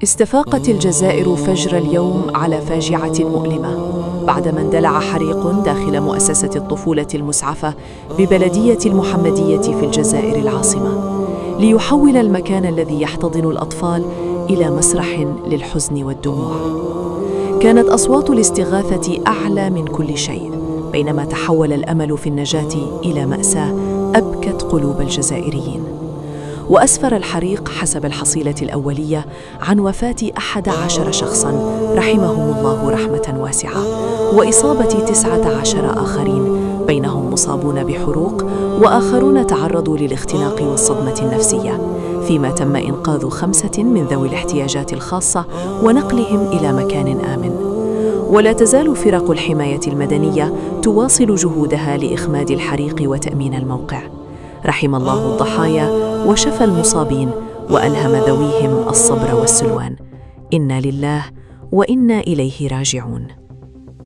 استفاقت الجزائر فجر اليوم على فاجعة مؤلمة بعدما اندلع حريق داخل مؤسسة الطفولة المسعفة ببلدية المحمدية في الجزائر العاصمة، ليحول المكان الذي يحتضن الأطفال إلى مسرح للحزن والدموع. كانت أصوات الاستغاثة أعلى من كل شيء، بينما تحول الأمل في النجاة إلى مأساة أبكت قلوب الجزائريين. وأسفر الحريق حسب الحصيلة الأولية عن وفاة 11 شخصاً رحمهم الله رحمة واسعة، وإصابة 19 آخرين، بينهم مصابون بحروق وآخرون تعرضوا للاختناق والصدمة النفسية، فيما تم إنقاذ 5 من ذوي الاحتياجات الخاصة ونقلهم إلى مكان آمن. ولا تزال فرق الحماية المدنية تواصل جهودها لإخماد الحريق وتأمين الموقع. رحم الله الضحايا وشفى المصابين وألهم ذويهم الصبر والسلوان. إنا لله وإنا إليه راجعون.